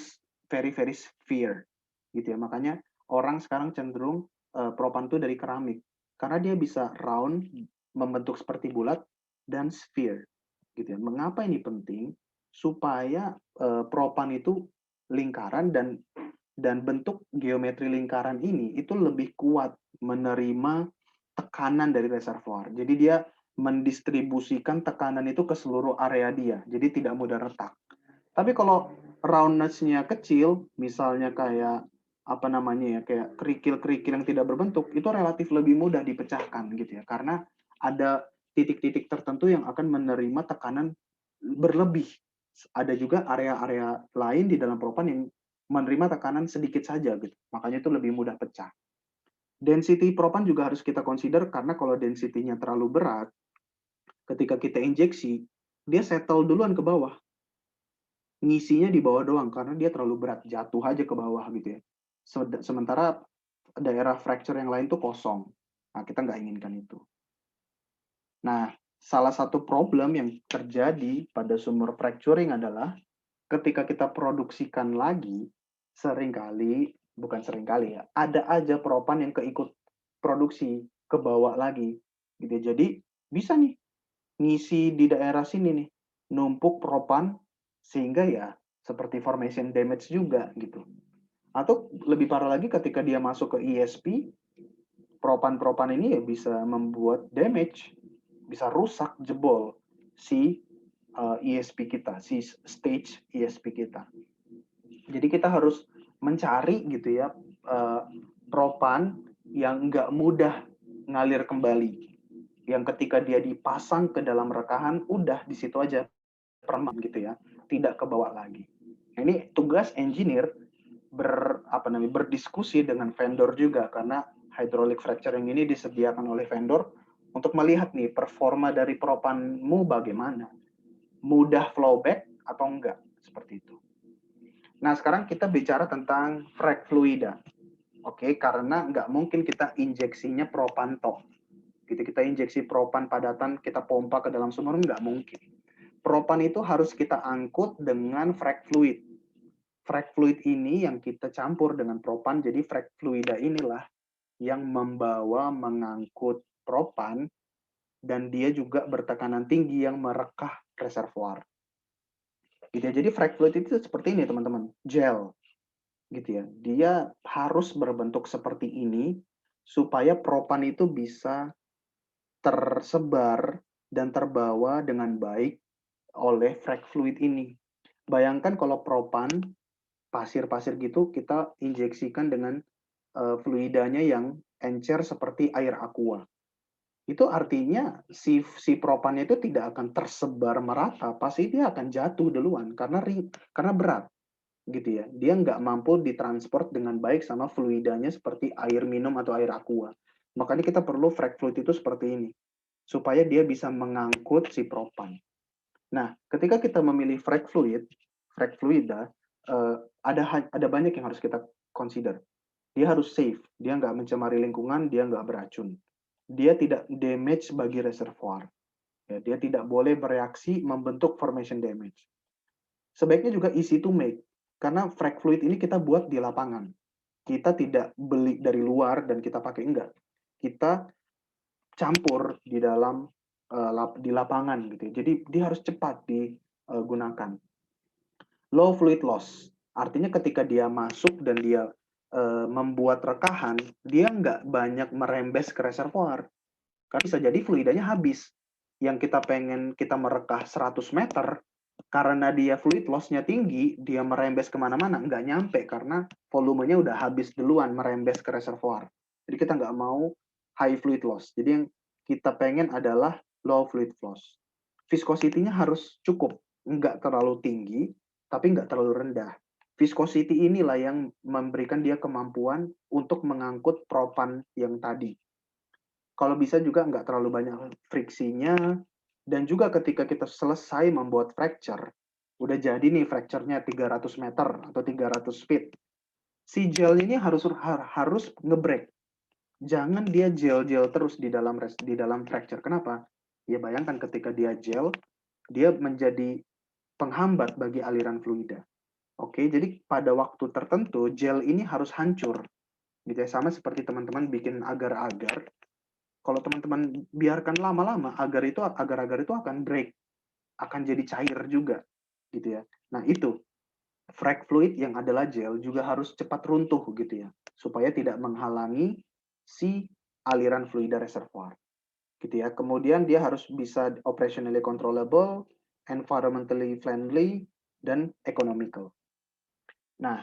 very sphere gitu ya. Makanya orang sekarang cenderung propan itu dari keramik. Karena dia bisa round, membentuk seperti bulat, dan sphere. Gitu ya. Mengapa ini penting? Supaya propan itu lingkaran dan bentuk geometri lingkaran ini itu lebih kuat menerima tekanan dari reservoir. Jadi dia mendistribusikan tekanan itu ke seluruh area dia. Jadi tidak mudah retak. Tapi kalau roundness-nya kecil, misalnya kayak apa namanya ya, kayak kerikil-kerikil yang tidak berbentuk, itu relatif lebih mudah dipecahkan gitu ya. Karena ada titik-titik tertentu yang akan menerima tekanan berlebih. Ada juga area-area lain di dalam propan yang menerima tekanan sedikit saja gitu. Makanya itu lebih mudah pecah. Density propan juga harus kita consider karena kalau density-nya terlalu berat, ketika kita injeksi, dia settle duluan ke bawah. Ngisinya di bawah doang karena dia terlalu berat, jatuh aja ke bawah gitu ya. Sementara daerah fracture yang lain tuh kosong. Nah, kita nggak inginkan itu. Nah, salah satu problem yang terjadi pada sumur fracturing adalah ketika kita produksikan lagi, seringkali, bukan seringkali ya, ada aja propan yang keikut produksi, ke bawah lagi. Gitu. Jadi, bisa nih, ngisi di daerah sini nih, numpuk propan, sehingga ya seperti formation damage juga gitu. Atau lebih parah lagi ketika dia masuk ke ESP, propan-propan ini ya bisa membuat damage, bisa rusak, jebol si ESP kita, si stage ESP kita. Jadi kita harus mencari gitu ya propan yang nggak mudah ngalir kembali. Yang ketika dia dipasang ke dalam rekahan, udah di situ aja permanen gitu ya, tidak ke bawah lagi. Nah, ini tugas engineer berdiskusi dengan vendor juga karena hydraulic fracturing ini disediakan oleh vendor untuk melihat nih performa dari propanmu bagaimana, mudah flowback atau enggak, seperti itu. Nah, sekarang kita bicara tentang frac fluida. Oke, karena nggak mungkin kita injeksinya propan toh. Gitu, kita injeksi propan padatan, kita pompa ke dalam sumur, nggak mungkin. Propan itu harus kita angkut dengan frac fluid. Frac fluid ini yang kita campur dengan propan, jadi frac fluida inilah yang mengangkut propan, dan dia juga bertekanan tinggi yang merekah reservoir. Gitu ya. Jadi frac fluid itu seperti ini teman-teman, gel. Gitu ya. Dia harus berbentuk seperti ini supaya propan itu bisa tersebar dan terbawa dengan baik oleh frac fluid ini. Bayangkan kalau propan, pasir-pasir gitu, kita injeksikan dengan fluidanya yang encer seperti air aqua. Itu artinya si propannya itu tidak akan tersebar merata, pasti dia akan jatuh duluan karena berat. Gitu ya. Dia nggak mampu ditransport dengan baik sama fluidanya seperti air minum atau air aqua. Makanya kita perlu frac fluid itu seperti ini, supaya dia bisa mengangkut si propan. Nah, ketika kita memilih frac fluida, ada banyak yang harus kita consider. Dia harus safe, dia nggak mencemari lingkungan, dia nggak beracun. Dia tidak damage bagi reservoir. Ya, dia tidak boleh bereaksi membentuk formation damage. Sebaiknya juga easy to make, karena frac fluid ini kita buat di lapangan. Kita tidak beli dari luar dan kita pakai, enggak. Kita campur di lapangan gitu. Jadi dia harus cepat digunakan. Low fluid loss, artinya ketika dia masuk dan dia membuat rekahan, dia nggak banyak merembes ke reservoir. Karena bisa jadi fluidanya habis. Yang kita pengen kita merekah 100 meter, karena dia fluid loss-nya tinggi, dia merembes kemana-mana, nggak nyampe karena volumenya udah habis duluan merembes ke reservoir. Jadi kita nggak mau high fluid loss. Jadi yang kita pengen adalah low fluid loss. Viscosity-nya harus cukup, nggak terlalu tinggi, tapi nggak terlalu rendah. Viscosity inilah yang memberikan dia kemampuan untuk mengangkut propan yang tadi. Kalau bisa juga nggak terlalu banyak friksinya, dan juga ketika kita selesai membuat fracture, udah jadi nih fracture-nya 300 meter atau 300 feet, si gel ini harus nge-break. Jangan dia gel-gel terus di dalam fracture. Kenapa? Ya bayangkan ketika dia gel, dia menjadi penghambat bagi aliran fluida. Oke, jadi pada waktu tertentu gel ini harus hancur. gitu ya. Sama seperti teman-teman bikin agar-agar, kalau teman-teman biarkan lama-lama, agar-agar itu akan break, akan jadi cair juga, gitu ya. Nah itu, frag fluid yang adalah gel juga harus cepat runtuh gitu ya, supaya tidak menghalangi si aliran fluida reservoir, gitu ya. Kemudian dia harus bisa operationally controllable, environmentally friendly, dan economical. Nah,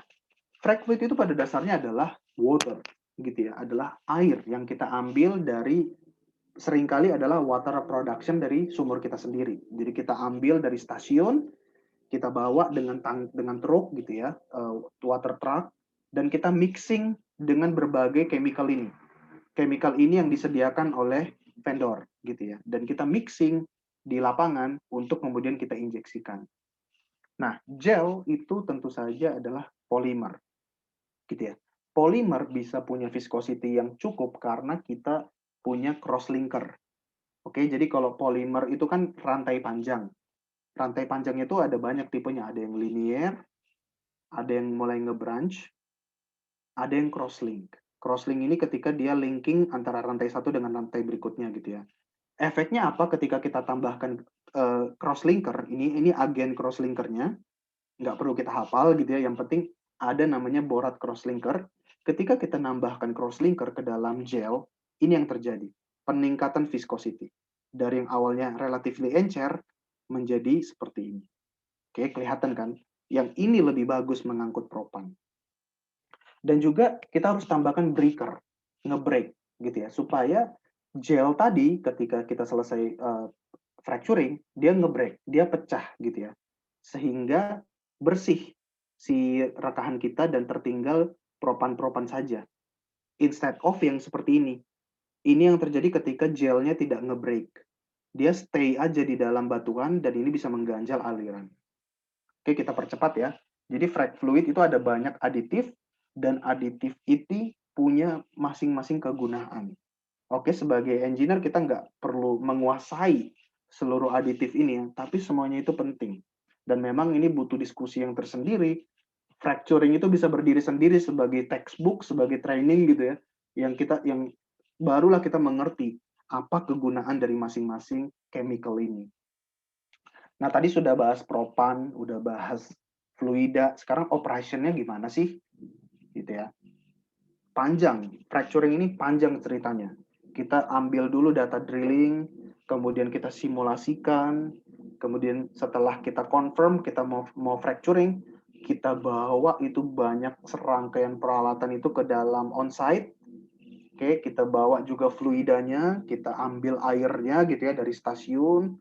frag fluid itu pada dasarnya adalah water, gitu ya, adalah air yang kita ambil dari, seringkali adalah water production dari sumur kita sendiri. Jadi kita ambil dari stasiun, kita bawa dengan truk gitu ya, water truck, dan kita mixing dengan berbagai chemical ini. Chemical ini yang disediakan oleh vendor gitu ya, dan kita mixing di lapangan untuk kemudian kita injeksikan. Nah, gel itu tentu saja adalah polimer gitu ya. Polimer bisa punya viscosity yang cukup karena kita punya cross linker. Oke, jadi kalau polimer itu kan rantai panjang. Rantai panjangnya itu ada banyak tipenya, ada yang linear, ada yang mulai nge-branch, ada yang crosslink. Crosslink ini ketika dia linking antara rantai satu dengan rantai berikutnya gitu ya. Efeknya apa ketika kita tambahkan crosslinker? Ini agen crosslinkernya, nggak perlu kita hafal gitu ya. Yang penting ada namanya borat crosslinker. Ketika kita nambahkan crosslinker ke dalam gel, ini yang terjadi, peningkatan viscosity dari yang awalnya relatively encer menjadi seperti ini. Oke, kelihatan kan? Yang ini lebih bagus mengangkut propan. Dan juga kita harus tambahkan breaker, nge-break gitu ya, supaya gel tadi ketika kita selesai fracturing, dia nge-break, dia pecah gitu ya. Sehingga bersih si rekahan kita dan tertinggal propan-propan saja. Instead of yang seperti ini. Ini yang terjadi ketika gelnya tidak nge-break. Dia stay aja di dalam batuan dan ini bisa mengganjal aliran. Oke, kita percepat ya. Jadi frag fluid itu ada banyak aditif dan aditif itu punya masing-masing kegunaan. Oke, sebagai engineer kita nggak perlu menguasai seluruh aditif ini ya, tapi semuanya itu penting. Dan memang ini butuh diskusi yang tersendiri. Fracturing itu bisa berdiri sendiri sebagai textbook, sebagai training gitu ya, yang barulah kita mengerti apa kegunaan dari masing-masing chemical ini. Nah, tadi sudah bahas propan, udah bahas fluida, sekarang operationnya gimana sih? Gitu ya. Panjang, fracturing ini panjang ceritanya. Kita ambil dulu data drilling, kemudian kita simulasikan, kemudian setelah kita confirm kita mau fracturing, kita bawa itu banyak serangkaian peralatan itu ke dalam onsite. Oke, kita bawa juga fluidanya, kita ambil airnya gitu ya dari stasiun,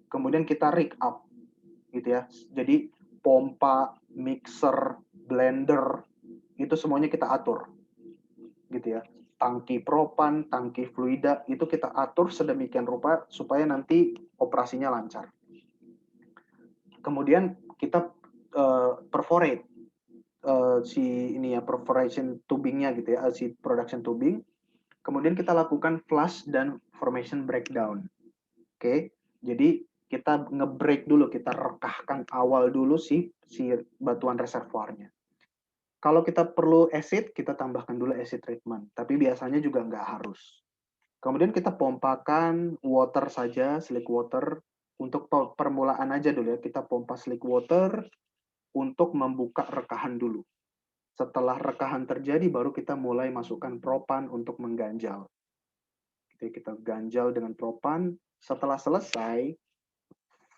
kemudian kita rig up gitu ya. Jadi pompa, mixer, blender itu semuanya kita atur gitu ya. Tangki propan, tangki fluida itu kita atur sedemikian rupa supaya nanti operasinya lancar. Kemudian kita perforate si ini ya, perforation tubingnya gitu ya, si production tubing. Kemudian kita lakukan flush dan formation breakdown. Oke, jadi kita nge-break dulu, kita rekahkan awal dulu si batuan reservoirnya. Kalau kita perlu acid, kita tambahkan dulu acid treatment. Tapi biasanya juga nggak harus. Kemudian kita pompakan water saja, slick water. Untuk permulaan aja dulu ya, kita pompa slick water untuk membuka rekahan dulu. Setelah rekahan terjadi, baru kita mulai masukkan propan untuk mengganjal. Jadi kita ganjal dengan propan. Setelah selesai,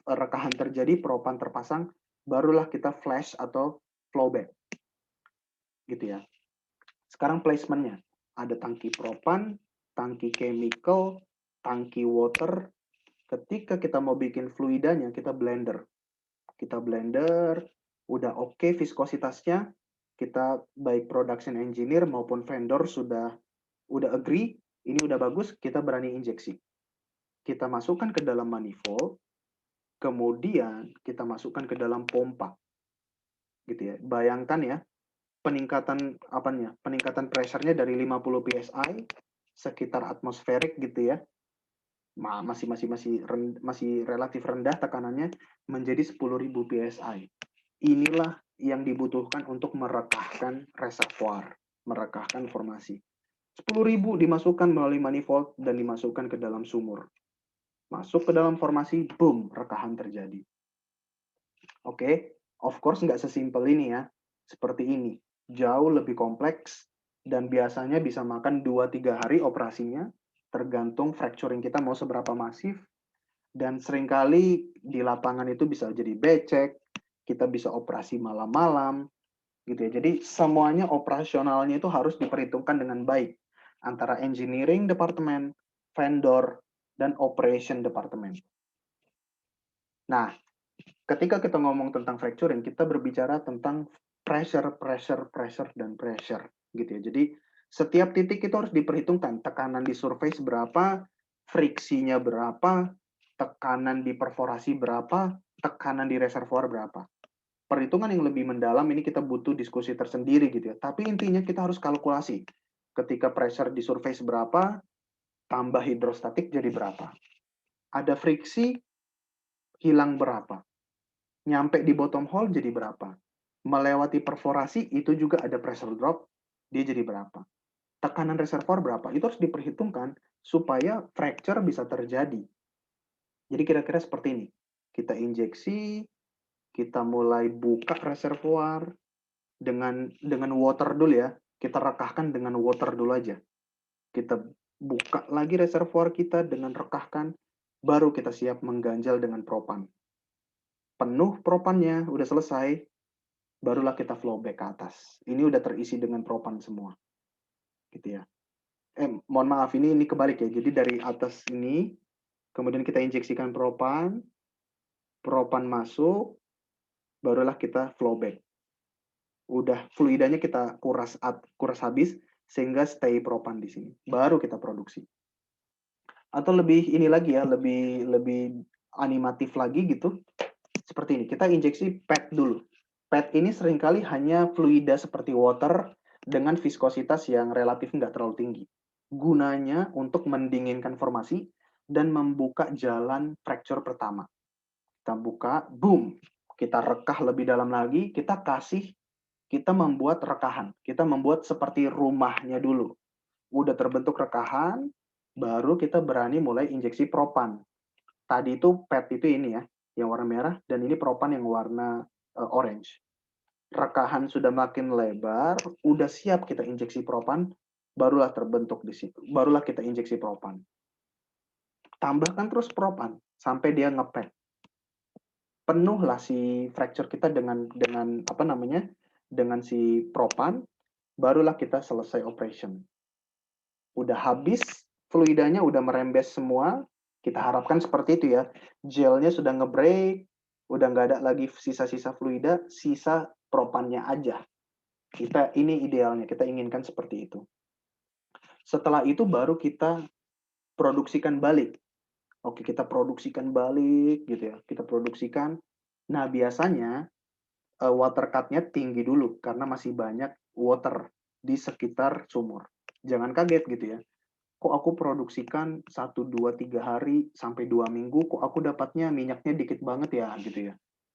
rekahan terjadi, propan terpasang, barulah kita flash atau flowback. Gitu ya. Sekarang placementnya. Ada tangki propan, tangki chemical, tangki water. Ketika kita mau bikin fluidanya, kita blender. Kita blender, udah oke viskositasnya, kita baik production engineer maupun vendor sudah agree, ini udah bagus, kita berani injeksi. Kita masukkan ke dalam manifold, kemudian kita masukkan ke dalam pompa. Gitu ya. Bayangkan ya, peningkatan peningkatan pressure-nya dari 50 psi sekitar atmosferik gitu ya. Masih relatif rendah tekanannya menjadi 10.000 psi. Inilah yang dibutuhkan untuk merekahkan reservoir. merekahkan formasi. 10.000 dimasukkan melalui manifold dan dimasukkan ke dalam sumur. Masuk ke dalam formasi, boom, rekahan terjadi. Oke, of course nggak sesimpel ini ya. Seperti ini. Jauh lebih kompleks dan biasanya bisa makan 2-3 hari operasinya, tergantung fracturing kita mau seberapa masif. Dan seringkali di lapangan itu bisa jadi becek, kita bisa operasi malam-malam, gitu ya. Jadi semuanya operasionalnya itu harus diperhitungkan dengan baik antara engineering department, vendor, dan operation department. Nah, ketika kita ngomong tentang fracturing, kita berbicara tentang pressure, dan pressure, gitu ya. Jadi setiap titik itu harus diperhitungkan, tekanan di surface berapa, friksinya berapa, tekanan di perforasi berapa, tekanan di reservoir berapa. Perhitungan yang lebih mendalam ini kita butuh diskusi tersendiri gitu ya. Tapi intinya kita harus kalkulasi. Ketika pressure di surface berapa, tambah hidrostatik jadi berapa. Ada friksi, hilang berapa. Nyampe di bottom hole jadi berapa. Melewati perforasi itu juga ada pressure drop, dia jadi berapa. Tekanan reservoir berapa, itu harus diperhitungkan supaya fracture bisa terjadi. Jadi kira-kira seperti ini. Kita injeksi, kita mulai buka reservoir dengan water dulu ya. Kita rekahkan dengan water dulu aja. Kita buka lagi reservoir kita dengan rekahkan, baru kita siap mengganjal dengan propan. Penuh propannya, udah selesai, barulah kita flow back ke atas. Ini udah terisi dengan propan semua. Gitu ya. Mohon maaf, ini kebalik ya. Jadi dari atas ini, kemudian kita injeksikan propan masuk, barulah kita flow back. Udah fluidanya kita kuras habis sehingga stay propan di sini. Baru kita produksi. Atau lebih ini lagi ya, lebih animatif lagi gitu. Seperti ini, kita injeksi PET dulu. PET ini seringkali hanya fluida seperti water dengan viskositas yang relatif nggak terlalu tinggi. Gunanya untuk mendinginkan formasi dan membuka jalan fracture pertama. Kita buka, boom. Kita rekah lebih dalam lagi, kita membuat rekahan. Kita membuat seperti rumahnya dulu. Udah terbentuk rekahan, baru kita berani mulai injeksi propan. Tadi itu PET itu ini ya, yang warna merah, dan ini propan yang warna orange. Rekahan sudah makin lebar, udah siap kita injeksi propan, barulah terbentuk di situ. Barulah kita injeksi propan. Tambahkan terus propan sampai dia ngepet. Penuhlah si fracture kita dengan apa namanya? Dengan si propan, barulah kita selesai operation. Udah habis fluidanya, udah merembes semua, kita harapkan seperti itu ya. Gelnya sudah nge-break, udah nggak ada lagi sisa-sisa fluida, sisa propannya aja. Ini idealnya, kita inginkan seperti itu. Setelah itu baru kita produksikan balik. Oke, kita produksikan balik gitu ya. Kita produksikan. Nah, biasanya water cut-nya tinggi dulu karena masih banyak water di sekitar sumur. Jangan kaget gitu ya. Kok aku produksikan 1, 2, 3 hari sampai 2 minggu, kok aku dapatnya minyaknya dikit banget ya gitu ya.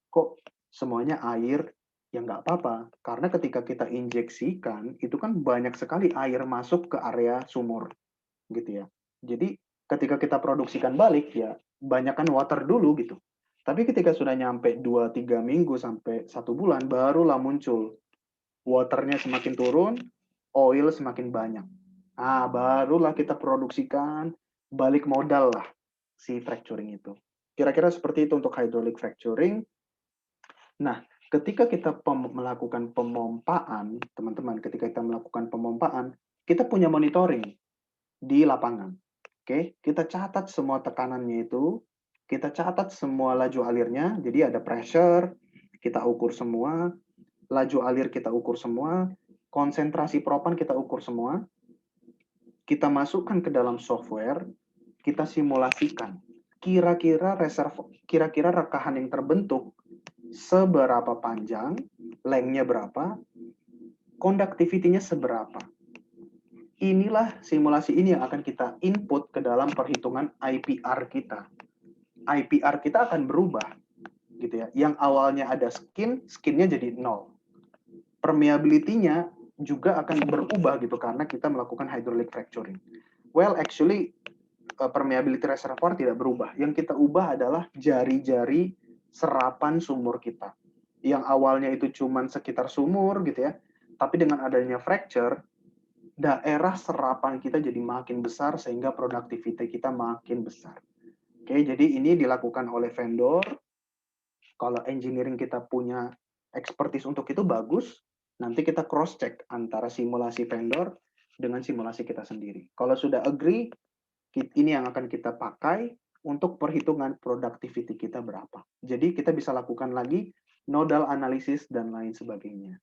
Kok semuanya air? Ya nggak apa-apa, karena ketika kita injeksikan, itu kan banyak sekali air masuk ke area sumur gitu ya. Jadi ketika kita produksikan balik ya banyakkan water dulu gitu. Tapi ketika sudah nyampe 2-3 minggu sampai 1 bulan barulah muncul waternya semakin turun, oil semakin banyak. Ah, barulah kita produksikan balik modal lah si fracturing itu. Kira-kira seperti itu untuk hydraulic fracturing. Nah, ketika kita melakukan pemompaan, teman-teman, ketika kita melakukan pemompaan, kita punya monitoring di lapangan. Oke, kita catat semua tekanannya itu, kita catat semua laju alirnya, jadi ada pressure, kita ukur semua, laju alir kita ukur semua, konsentrasi propan kita ukur semua, kita masukkan ke dalam software, kita simulasikan. Kira-kira rekahan yang terbentuk seberapa panjang, lengthnya berapa, conductivity-nya seberapa. Inilah simulasi ini yang akan kita input ke dalam perhitungan IPR kita. IPR kita akan berubah, gitu ya. Yang awalnya ada skin, skinnya jadi 0. Permeability-nya juga akan berubah gitu karena kita melakukan hydraulic fracturing. Well, actually permeability reservoir tidak berubah. Yang kita ubah adalah jari-jari serapan sumur kita. Yang awalnya itu cuma sekitar sumur gitu ya, tapi dengan adanya fracture, daerah serapan kita jadi makin besar sehingga productivity kita makin besar. Oke, jadi ini dilakukan oleh vendor. Kalau engineering kita punya expertise untuk itu bagus, nanti kita cross check antara simulasi vendor dengan simulasi kita sendiri. Kalau sudah agree, ini yang akan kita pakai untuk perhitungan productivity kita berapa. Jadi kita bisa lakukan lagi nodal analysis dan lain sebagainya.